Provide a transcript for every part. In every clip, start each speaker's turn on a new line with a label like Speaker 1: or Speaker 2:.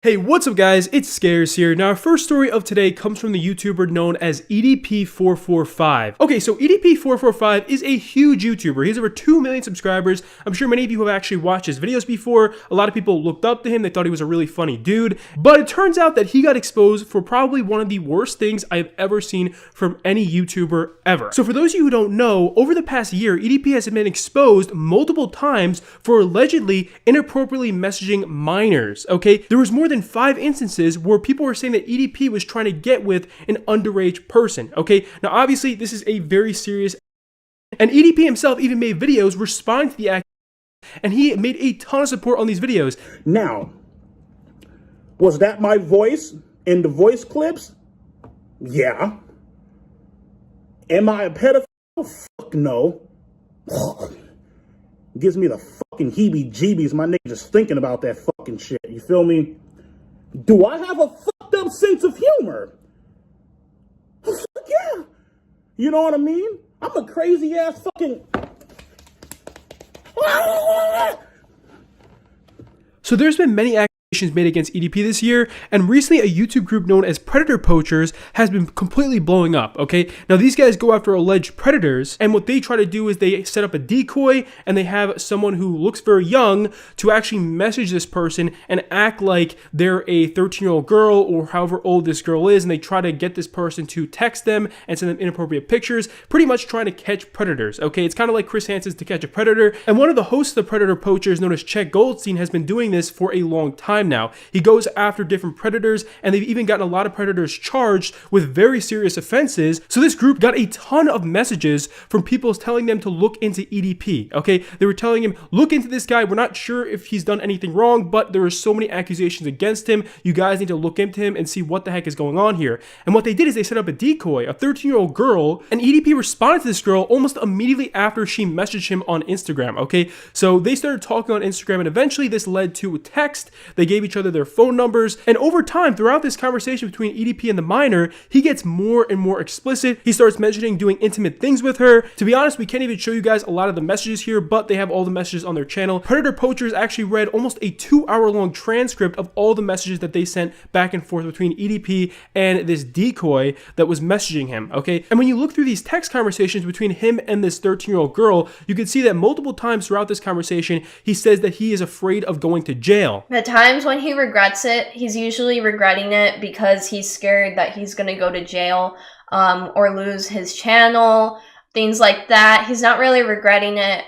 Speaker 1: Hey, what's up guys, it's Scares here. Now our first story of today comes from the YouTuber known as EDP445. Okay, so EDP445 is a huge YouTuber. He has over 2 million subscribers. I'm sure many of you have actually watched his videos before. A lot of people looked up to him, they thought he was a really funny dude. But it turns out that he got exposed for probably one of the worst things I have ever seen from any YouTuber ever. So for those of you who don't know, over the past year, EDP has been exposed multiple times for allegedly inappropriately messaging minors, okay? There was more than 5 instances where people were saying that EDP was trying to get with an underage person, okay? Now, obviously, this is a very serious, and EDP himself even made videos responding to the act, and he made a ton of support on these videos.
Speaker 2: Now, was that my voice in the voice clips? Yeah. Am I a pedophile? Fuck no. Gives me the fucking heebie-jeebies, my nigga, just thinking about that fucking shit. You feel me? Do I have a fucked up sense of humor? Fuck yeah. You know what I mean? I'm a crazy ass fucking...
Speaker 1: So there's been many accusations made against EDP this year, and recently a YouTube group known as Poachers has been completely blowing up, okay? Now these guys go after alleged predators, and what they try to do is they set up a decoy, and they have someone who looks very young to actually message this person and act like they're a 13-year-old girl or however old this girl is, and they try to get this person to text them and send them inappropriate pictures, pretty much trying to catch predators, okay? It's kind of like Chris Hansen's To Catch a Predator, and one of the hosts of the Predator Poachers, known as Chet Goldstein, has been doing this for a long time now. He goes after different predators, and they've even gotten a lot of predators charged with very serious offenses. So this group got a ton of messages from people telling them to look into EDP, okay? They were telling him, look into this guy. We're not sure if he's done anything wrong, but there are so many accusations against him. You guys need to look into him and see what the heck is going on here. And what they did is they set up a decoy, a 13-year-old girl, and EDP responded to this girl almost immediately after she messaged him on Instagram, okay? So they started talking on Instagram, and eventually this led to a text. They gave each other their phone numbers, and over time, throughout this conversation between EDP and the minor, he gets more and more explicit. He starts mentioning doing intimate things with her. To be honest, we can't even show you guys a lot of the messages here, but they have all the messages on their channel. Predator Poachers actually read almost a 2-hour-long transcript of all the messages that they sent back and forth between EDP and this decoy that was messaging him, okay? And when you look through these text conversations between him and this 13-year-old girl, you can see that multiple times throughout this conversation, he says that he is afraid of going to jail.
Speaker 3: The times when he regrets it, he's usually regretting it because he's scared that he's going to go to jail or lose his channel, things like that. He's not really regretting it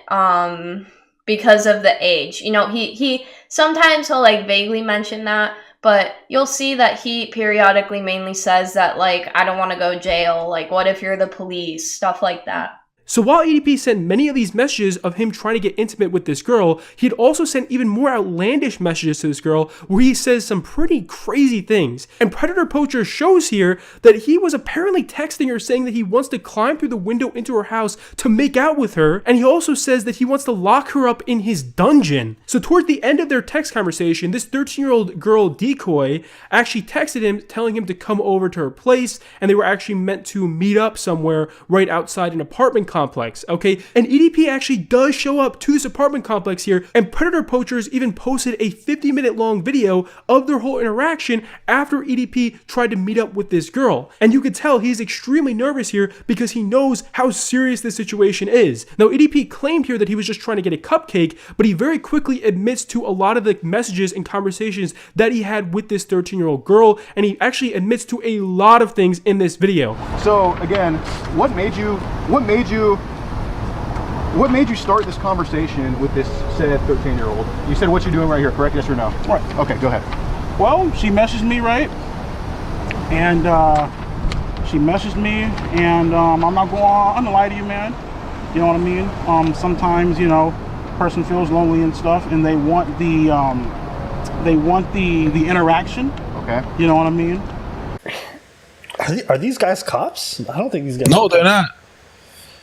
Speaker 3: because of the age. You know, he sometimes he'll like vaguely mention that, but you'll see that he periodically mainly says that, like, I don't want to go to jail, like, what if you're the police, stuff like that.
Speaker 1: So while EDP sent many of these messages of him trying to get intimate with this girl, he had also sent even more outlandish messages to this girl where he says some pretty crazy things. And Predator Poacher shows here that he was apparently texting her saying that he wants to climb through the window into her house to make out with her, and he also says that he wants to lock her up in his dungeon. So towards the end of their text conversation, this 13-year-old girl decoy actually texted him telling him to come over to her place, and they were actually meant to meet up somewhere right outside an apartment complex, okay? And EDP actually does show up to this apartment complex here, and Predator Poachers even posted a 50-minute long video of their whole interaction after EDP tried to meet up with this girl. And you could tell he's extremely nervous here because he knows how serious this situation is. Now, EDP claimed here that he was just trying to get a cupcake, but he very quickly admits to a lot of the messages and conversations that he had with this 13-year-old girl, and he actually admits to a lot of things in this video.
Speaker 4: So again, what made you start this conversation with this said 13-year-old? You said what you're doing right here, correct? Yes or no?
Speaker 2: Right.
Speaker 4: Okay, go ahead.
Speaker 2: Well, she messaged me, right? And I'm not going to lie to you, man. You know what I mean? Sometimes, you know, person feels lonely and stuff, and they want the interaction.
Speaker 4: Okay.
Speaker 2: You know what I mean?
Speaker 5: Are these guys cops? I don't think these guys.
Speaker 6: No, they're not.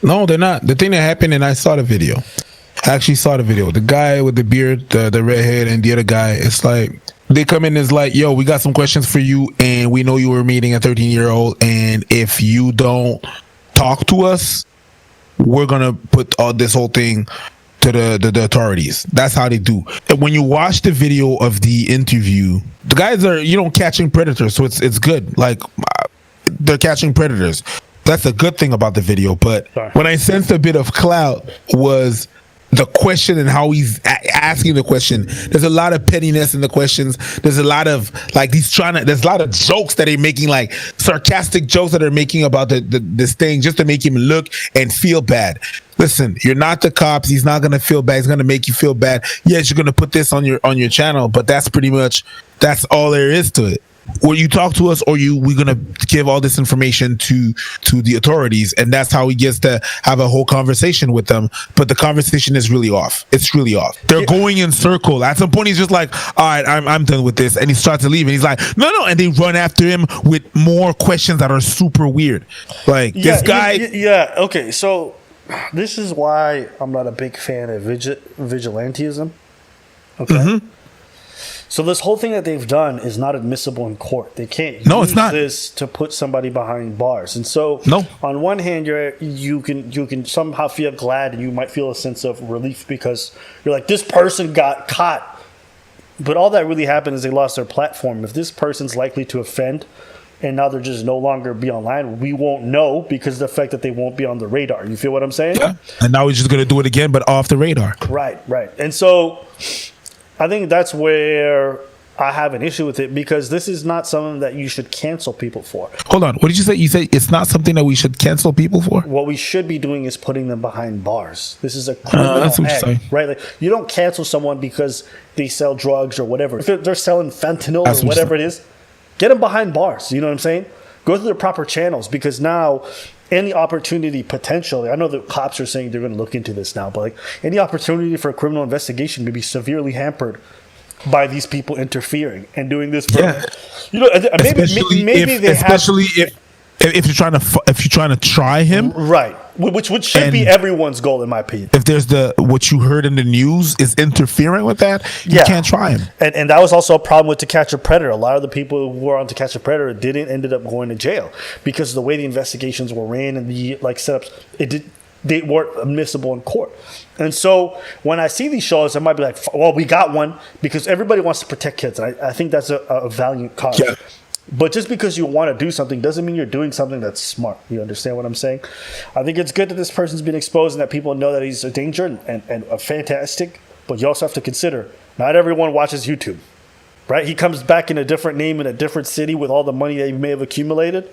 Speaker 6: No, they're not. The thing that happened, and I saw the video. I actually saw the video. The guy with the beard, the redhead, and the other guy, it's like they come in and it's like, yo, we got some questions for you, and we know you were meeting a 13-year-old, and if you don't talk to us, we're gonna put all this whole thing to the authorities. That's how they do. And when you watch the video of the interview, the guys are catching predators, so it's good. Like they're catching predators. That's a good thing about the video. But when I sensed a bit of clout was the question and how he's asking the question. There's a lot of pettiness in the questions. There's a lot of there's a lot of jokes that they're making, like sarcastic jokes that they're making about this thing just to make him look and feel bad. Listen, you're not the cops. He's not gonna feel bad. He's gonna make you feel bad. Yes, you're gonna put this on your channel, but that's all there is to it. Or you talk to us, or we're gonna give all this information to the authorities, and that's how he gets to have a whole conversation with them. But the conversation is really off. It's really off. They're going in circle. At some point, he's just like, "All right, I'm done with this," and he starts to leave, and he's like, "No," and they run after him with more questions that are super weird. Like this guy.
Speaker 5: Yeah. Okay. So this is why I'm not a big fan of vigilantism. Okay. Mm-hmm. So this whole thing that they've done is not admissible in court. They can't use this to put somebody behind bars. And so on one hand, you can somehow feel glad, and you might feel a sense of relief because you're like, this person got caught. But all that really happened is they lost their platform. If this person's likely to offend and now they're just no longer be online, we won't know because of the fact that they won't be on the radar. You feel what I'm saying?
Speaker 6: Yeah. And now he's just going to do it again, but off the radar.
Speaker 5: Right. And so I think that's where I have an issue with it, because this is not something that you should cancel people for.
Speaker 6: Hold on. What did you say? You said it's not something that we should cancel people for?
Speaker 5: What we should be doing is putting them behind bars. This is a criminal
Speaker 6: that's what
Speaker 5: act,
Speaker 6: you're saying.
Speaker 5: right? Like, you don't cancel someone because they sell drugs or whatever. If they're selling fentanyl or whatever it is, get them behind bars. You know what I'm saying? Go through the proper channels, because now any opportunity potentially, I know the cops are saying they're going to look into this now, but any opportunity for a criminal investigation may be severely hampered by these people interfering and doing this for,
Speaker 6: if you're trying to try him,
Speaker 5: right, which should be everyone's goal, in my opinion.
Speaker 6: If there's what you heard in the news is interfering with that, you can't try him.
Speaker 5: And that was also a problem with To Catch a Predator. A lot of the people who were on To Catch a Predator ended up going to jail because of the way the investigations were ran and the setups. They weren't admissible in court. And so when I see these shows, I might be like, well, we got one, because everybody wants to protect kids. And I think that's a valiant cause. Yeah. But just because you want to do something doesn't mean you're doing something that's smart. You understand what I'm saying? I think it's good that this person's been exposed and that people know that he's a danger and fantastic. But you also have to consider, not everyone watches YouTube, right? He comes back in a different name in a different city with all the money that he may have accumulated.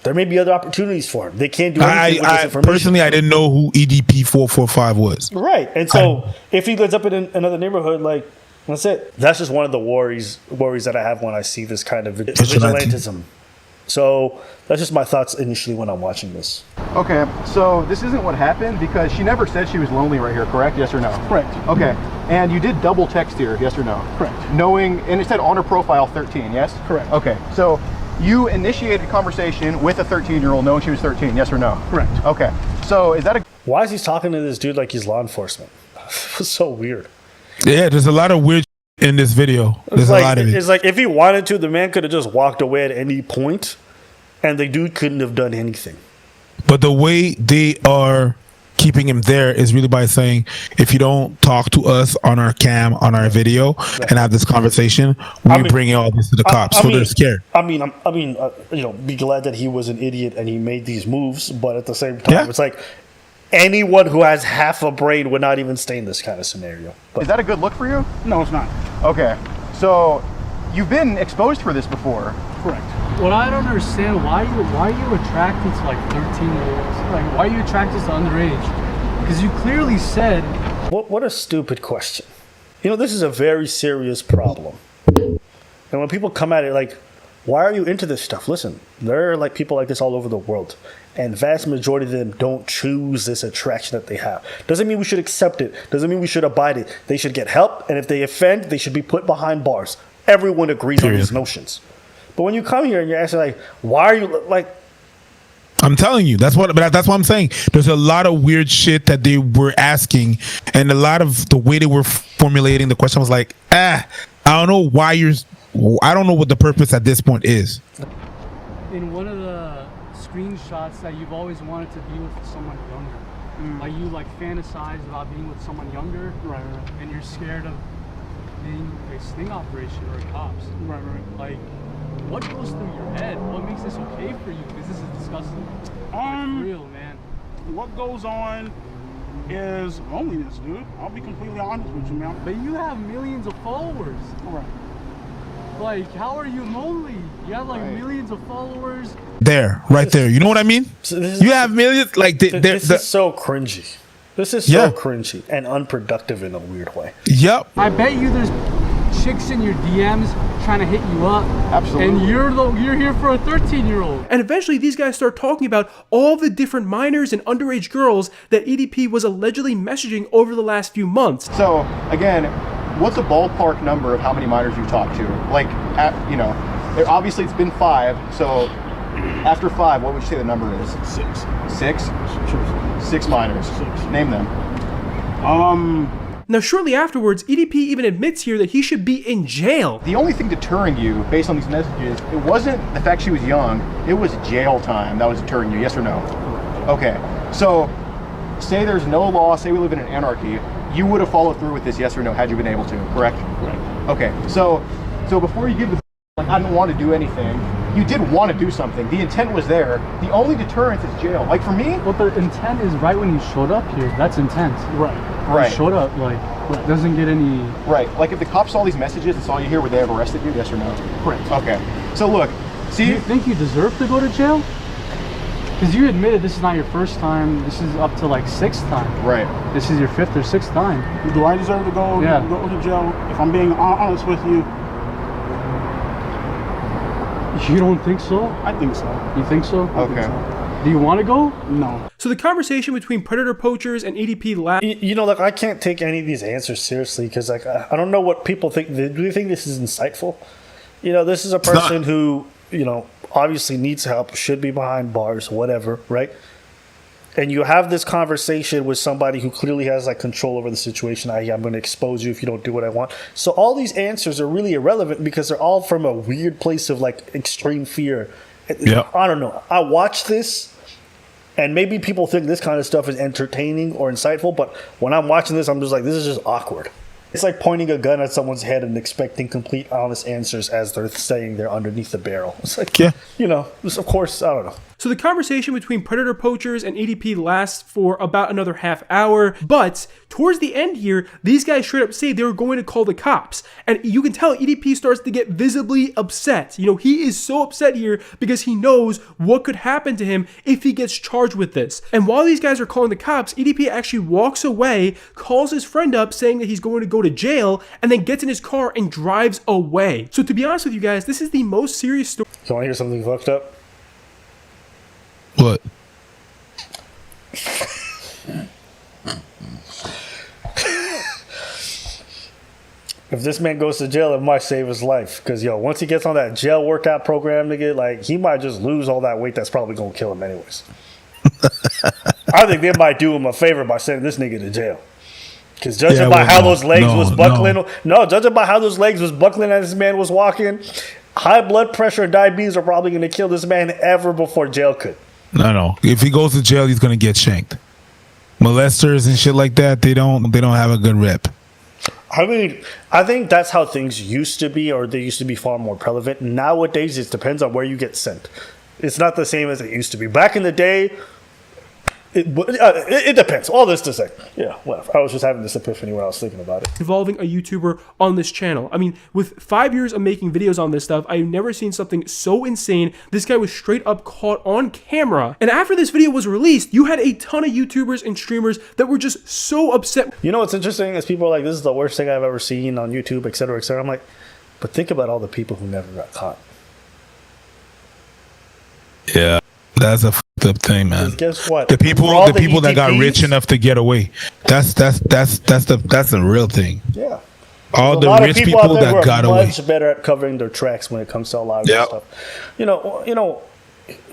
Speaker 5: There may be other opportunities for him. They can't do anything with this information.
Speaker 6: Personally, I didn't know who EDP445 was.
Speaker 5: Right. And so if he ends up in another neighborhood, that's it. That's just one of the worries that I have when I see this kind of vigilantism. So that's just my thoughts initially when I'm watching this.
Speaker 4: Okay, so this isn't what happened, because she never said she was lonely right here, correct? Yes or no?
Speaker 2: Correct.
Speaker 4: Okay, and you did double text here, yes or no?
Speaker 2: Correct.
Speaker 4: And it said on her profile 13, yes?
Speaker 2: Correct.
Speaker 4: Okay, so you initiated conversation with a 13-year-old knowing she was 13, yes or no?
Speaker 2: Correct.
Speaker 4: Okay, so is that a...
Speaker 5: Why is he talking to this dude like he's law enforcement? It was so weird.
Speaker 6: Yeah, there's a lot of weird in this video. There's a lot of it.
Speaker 5: It's like, if he wanted to, the man could have just walked away at any point, and the dude couldn't have done anything.
Speaker 6: But the way they are keeping him there is really by saying, if you don't talk to us on our cam, on our video, and have this conversation, we bring all this to the cops. They're scared.
Speaker 5: Be glad that he was an idiot and he made these moves, but at the same time, it's like, anyone who has half a brain would not even stay in this kind of scenario.
Speaker 4: Is that a good look for you?
Speaker 2: No, it's not.
Speaker 4: Okay, so you've been exposed for this before.
Speaker 2: Correct. What I don't understand, why are you attracted to 13-year-olds? Why are you attracted to underage? Because you clearly said...
Speaker 5: What a stupid question. This is a very serious problem. And when people come at it why are you into this stuff? Listen, there are people like this all over the world. And vast majority of them don't choose this attraction that they have. Doesn't mean we should accept it. Doesn't mean we should abide it. They should get help. And if they offend, they should be put behind bars. Everyone agrees on these notions. But when you come here and you're asking why are you
Speaker 6: I'm telling you, that's what I'm saying. There's a lot of weird shit that they were asking, and a lot of the way they were formulating the question was I don't know I don't know what the purpose at this point is.
Speaker 2: In one of the screenshots that you've always wanted to be with someone younger.
Speaker 7: Like you like fantasize about being with someone younger,
Speaker 2: Right.
Speaker 7: and you're scared of being a sting operation or cops.
Speaker 2: Right.
Speaker 7: Like, what goes through your head? What makes this okay for you? Because this is disgusting. It's real, man.
Speaker 2: What goes on is loneliness, dude. I'll be completely honest with you, man.
Speaker 7: But you have millions of followers.
Speaker 2: Right.
Speaker 7: Like, how are you lonely? You have like millions of followers.
Speaker 6: There, right there. You know what I mean?
Speaker 5: So
Speaker 6: You have millions. Like
Speaker 5: this is so cringy. This is so
Speaker 6: Yeah.
Speaker 5: cringy and unproductive in a weird way.
Speaker 6: Yep.
Speaker 7: I bet you there's chicks in your DMs trying to hit you up.
Speaker 2: Absolutely.
Speaker 7: And you're here for a 13-year-old.
Speaker 1: And eventually these guys start talking about all the different minors and underage girls that EDP was allegedly messaging over the last few months.
Speaker 4: So again, what's a ballpark number of how many minors you talked to? Like, obviously it's been 5. So after 5, what would you say the number is?
Speaker 2: 6.
Speaker 4: 6? 6 minors.
Speaker 2: 6.
Speaker 4: Name them.
Speaker 1: Now shortly afterwards, EDP even admits here that he should be in jail.
Speaker 4: The only thing deterring you, based on these messages, it wasn't the fact she was young, it was jail time that was deterring you, yes or no? Okay, so say there's no law, say we live in an anarchy, you would have followed through with this, yes or no, had you been able to, correct?
Speaker 2: Right.
Speaker 4: Okay, so before you give the like, I didn't want to do anything, you did want to do something, the intent was there, the only deterrence is jail. Like for me,
Speaker 7: But the intent is right when you showed up here. That's intent.
Speaker 2: Right.
Speaker 4: right,
Speaker 7: You showed up, like, it doesn't get any...
Speaker 4: right, like if the cops saw these messages and saw you here, would they have arrested you, yes or no?
Speaker 2: Correct.
Speaker 4: Okay, so look,
Speaker 7: Do
Speaker 4: see,
Speaker 7: you think you deserve to go to jail? Because you admitted this is not your first time. This is up to like 6th time.
Speaker 4: right.
Speaker 7: This is your 5th or 6th time.
Speaker 2: Do I deserve to go
Speaker 7: Yeah.
Speaker 2: go to jail? If I'm being honest with you,
Speaker 7: You don't think so?
Speaker 2: I think so.
Speaker 7: You think so?
Speaker 4: Okay.
Speaker 7: Do you want to go?
Speaker 2: No.
Speaker 1: So the conversation between Predator Poachers and EDP
Speaker 5: You know, like I can't take any of these answers seriously because, like, I don't know what people think. Do you think this is insightful? You know, this is a person who, you know, obviously needs help, should be behind bars, whatever, right? And you have this conversation with somebody who clearly has like control over the situation. I'm going to expose you if you don't do what I want. So all these answers are really irrelevant because they're all from a weird place of like extreme fear.
Speaker 6: Yeah.
Speaker 5: I don't know. I watch this, and maybe people think this kind of stuff is entertaining or insightful, but when I'm watching this, I'm just like, this is just awkward. It's like pointing a gun at someone's head and expecting complete honest answers as they're saying they're underneath the barrel. It's like,
Speaker 6: Yeah.
Speaker 5: you know, of course, I don't know.
Speaker 1: So the conversation between Predator Poachers and EDP lasts for about another half hour, but towards the end here, these guys straight up say they were going to call the cops. And you can tell EDP starts to get visibly upset. You know, he is so upset here because he knows what could happen to him if he gets charged with this. And while these guys are calling the cops, EDP actually walks away, calls his friend up saying that he's going to go to jail, and then gets in his car and drives away. So to be honest with you guys, this is the most serious story.
Speaker 5: You want to hear something fucked up?
Speaker 6: What?
Speaker 5: If this man goes to jail, it might save his life. Because, yo, once he gets on that jail workout program, nigga, like, he might just lose all that weight that's probably going to kill him anyways. I think they might do him a favor by sending this nigga to jail. Because judging by how those legs was buckling, judging by how those legs was buckling as this man was walking, high blood pressure and diabetes are probably going to kill this man ever before jail could.
Speaker 6: No. If he goes to jail, he's gonna get shanked. Molesters and shit like that, they don't have a good rep.
Speaker 5: I mean, I think that's how things used to be, or they used to be far more prevalent. Nowadays, it depends on where you get sent. It's not the same as it used to be. Back in the day, it depends. All this to say. Yeah, whatever. I was just having this epiphany when I was thinking about it.
Speaker 1: Involving a YouTuber on this channel. I mean, with 5 years of making videos on this stuff, I've never seen something so insane. This guy was straight up caught on camera. And after this video was released, you had a ton of YouTubers and streamers that were just so upset.
Speaker 5: You know what's interesting is people are like, this is the worst thing I've ever seen on YouTube, et cetera, et cetera. I'm like, but think about all the people who never got caught.
Speaker 6: Yeah. That's a fucked up thing, man.
Speaker 5: Guess what?
Speaker 6: The people that got
Speaker 5: EDPs,
Speaker 6: rich enough to get away. That's the real thing.
Speaker 5: Yeah.
Speaker 6: All
Speaker 5: A
Speaker 6: the
Speaker 5: lot of
Speaker 6: rich
Speaker 5: people
Speaker 6: people
Speaker 5: out there
Speaker 6: that got
Speaker 5: were
Speaker 6: away.
Speaker 5: much better at covering their tracks when it comes to a lot of
Speaker 6: Yep.
Speaker 5: this stuff. You know,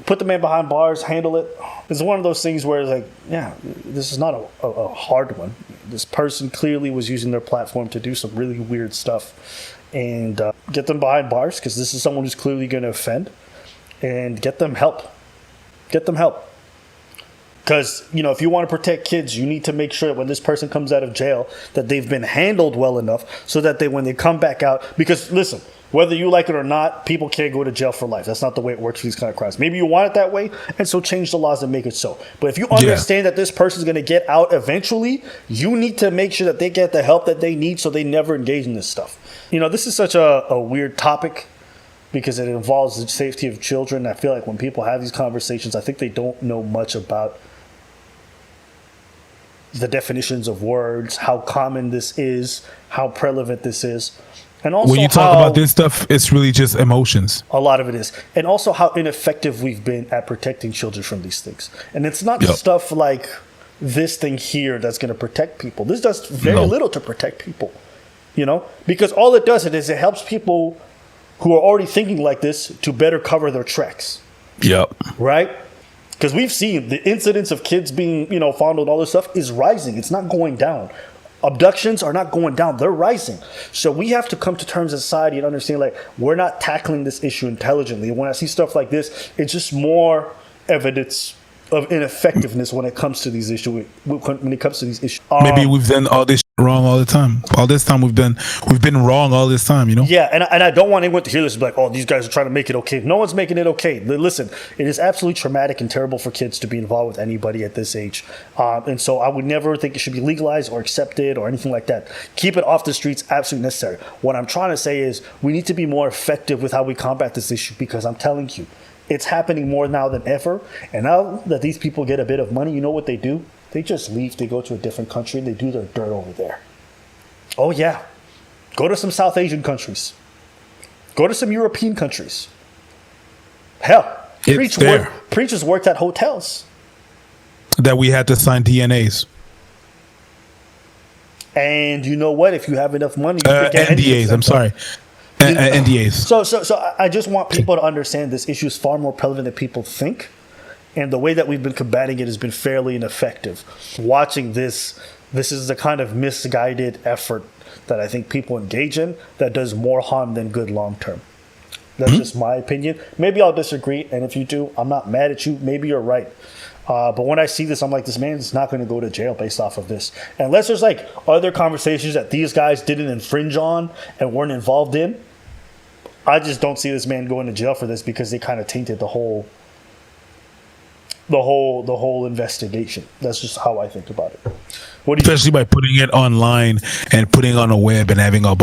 Speaker 5: put the man behind bars, handle it. It's one of those things where it's like, yeah, this is not a hard one. This person clearly was using their platform to do some really weird stuff, and get them behind bars because this is someone who's clearly going to offend, and get them help. Get them help. Because, you know, if you want to protect kids, you need to make sure that when this person comes out of jail, that they've been handled well enough so that when they come back out, because listen, whether you like it or not, people can't go to jail for life. That's not the way it works for these kind of crimes. Maybe you want it that way, and so change the laws and make it so. But if you understand that this person's going to get out eventually, you need to make sure that they get the help that they need so they never engage in this stuff. You know, this is such a weird topic because it involves the safety of children. I feel like when people have these conversations, I think they don't know much about the definitions of words, how common this is, how prevalent this is. And also
Speaker 6: when you talk about this stuff, it's really just emotions.
Speaker 5: A lot of it is. And also how ineffective we've been at protecting children from these things. And it's not stuff like this thing here that's going to protect people. This does very little to protect people, you know, because all it does is it helps people who are already thinking like this to better cover their tracks.
Speaker 6: Yep.
Speaker 5: Right? Because we've seen the incidence of kids being, you know, fondled, all this stuff is rising. It's not going down. Abductions are not going down. They're rising. So we have to come to terms as society and understand, like, we're not tackling this issue intelligently. When I see stuff like this, it's just more evidence of ineffectiveness when it comes to these issues. When it comes to these issues,
Speaker 6: maybe we've done all this wrong all the time. All this time we've been wrong all this time. You know.
Speaker 5: Yeah, and I don't want anyone to hear this and be like, "Oh, these guys are trying to make it okay." No one's making it okay. Listen, it is absolutely traumatic and terrible for kids to be involved with anybody at this age, and so I would never think it should be legalized or accepted or anything like that. Keep it off the streets, absolutely necessary. What I'm trying to say is we need to be more effective with how we combat this issue because I'm telling you, it's happening more now than ever. And now that these people get a bit of money, you know what they do? They just leave. They go to a different country and they do their dirt over there. Oh, yeah. Go to some South Asian countries. Go to some European countries. Hell, preachers worked at hotels.
Speaker 6: That we had to sign DNAs.
Speaker 5: And you know what? If you have enough money, you can get
Speaker 6: NDAs. I'm sorry. NDAs.
Speaker 5: So I just want people to understand this issue is far more prevalent than people think. And the way that we've been combating it has been fairly ineffective. Watching this is the kind of misguided effort that I think people engage in that does more harm than good long term. That's just my opinion. Maybe I'll disagree. And if you do, I'm not mad at you. Maybe you're right. But when I see this, I'm like, this man's not going to go to jail based off of this. Unless there's like other conversations that these guys didn't infringe on and weren't involved in. I just don't see this man going to jail for this because they kind of tainted the whole investigation. That's just how I think about it. What do you
Speaker 6: Especially by putting it online and putting it on the web and having where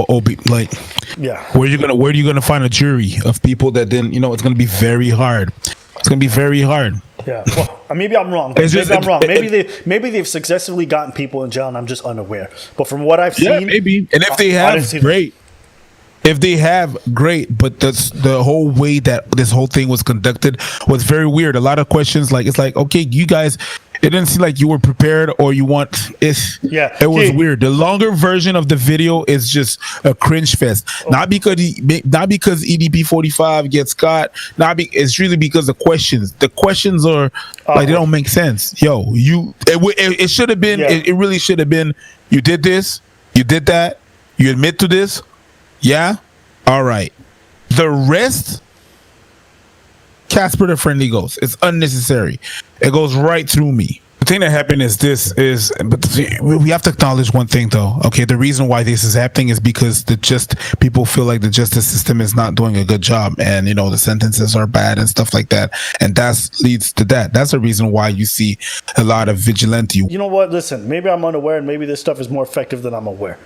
Speaker 6: are you gonna find a jury of people that then, you know, it's gonna be very hard. It's gonna be very hard.
Speaker 5: Yeah. Well, maybe I'm wrong. Maybe they've successfully gotten people in jail and I'm just unaware. But from what I've seen,
Speaker 6: maybe. And if they have, great. If they have, great, but the whole way that this whole thing was conducted was very weird. A lot of questions, like, it's like, okay, you guys, it didn't seem like you were prepared or you want it. Yeah, it was weird. The longer version of the video is just a cringe fest. Not because EDP445 gets caught. It's really because the questions are like, they don't make sense. Yo, it should have been. It really should have been. You did this. You did that. You admit to this. Yeah? All right. The rest, Casper the Friendly Ghost. It's unnecessary. It goes right through me. The thing that happened but we have to acknowledge one thing, though. Okay, the reason why this is happening is because people feel like the justice system is not doing a good job, and, you know, the sentences are bad and stuff like that, and that leads to that. That's the reason why you see a lot of vigilante.
Speaker 5: You know what? Listen, maybe I'm unaware, and maybe this stuff is more effective than I'm aware.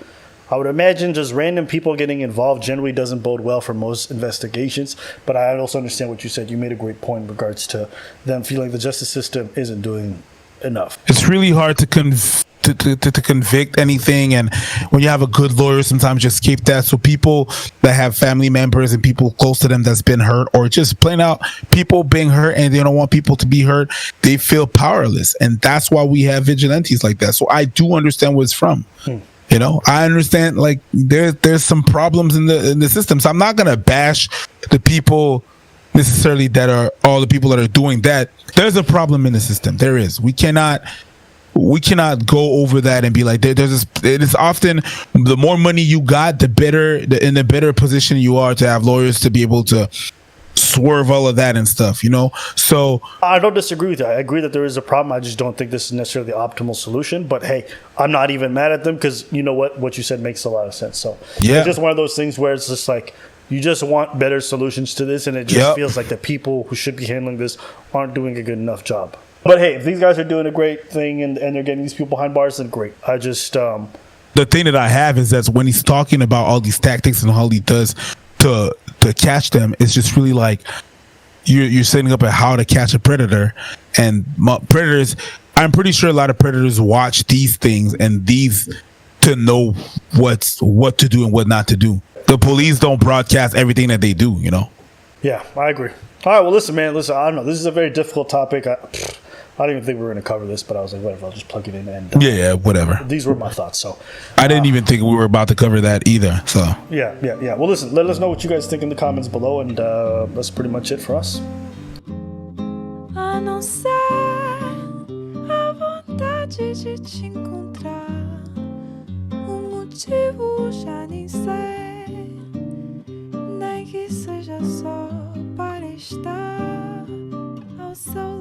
Speaker 5: I would imagine just random people getting involved generally doesn't bode well for most investigations. But I also understand what you said. You made a great point in regards to them feeling the justice system isn't doing enough.
Speaker 6: It's really hard to convict anything, and when you have a good lawyer, sometimes just keep that. So people that have family members and people close to them that's been hurt, or just plain out people being hurt and they don't want people to be hurt, they feel powerless, and that's why we have vigilantes like that. So I do understand where it's from. You know, I understand, like, there's some problems in the system. So I'm not gonna bash the people necessarily that are all the people that are doing that. There's a problem in the system. There is. We cannot go over that and be like, it is often the more money you got, the better, in the better position you are to have lawyers to be able to swerve all of that and stuff, you know? So
Speaker 5: I don't disagree with that. I agree that there is a problem. I just don't think this is necessarily the optimal solution. But hey, I'm not even mad at them because you know what you said makes a lot of sense. So
Speaker 6: yeah,
Speaker 5: it's just one of those things where it's just like you just want better solutions to this, and it just feels like the people who should be handling this aren't doing a good enough job. But hey, if these guys are doing a great thing and they're getting these people behind bars, then great. I just
Speaker 6: the thing that I have is that when he's talking about all these tactics and all he does to catch them, it's just really like you're setting up a how to catch a predator. And predators, I'm pretty sure a lot of predators watch these things and these to know what to do and what not to do. The police don't broadcast everything that they do, you know?
Speaker 5: Yeah, I agree. All right, well, listen, man. Listen, I don't know. This is a very difficult topic. I don't even think we were going to cover this, but I was like, whatever, I'll just plug it in. And
Speaker 6: yeah, whatever.
Speaker 5: These were my thoughts. So
Speaker 6: I didn't even think we were about to cover that either. So
Speaker 5: yeah. Well, listen, let us know what you guys think in the comments below, and that's pretty much it for us.
Speaker 8: A não ser a vontade de te encontrar, motivo já nem sei, nem que seja só para estar ao seu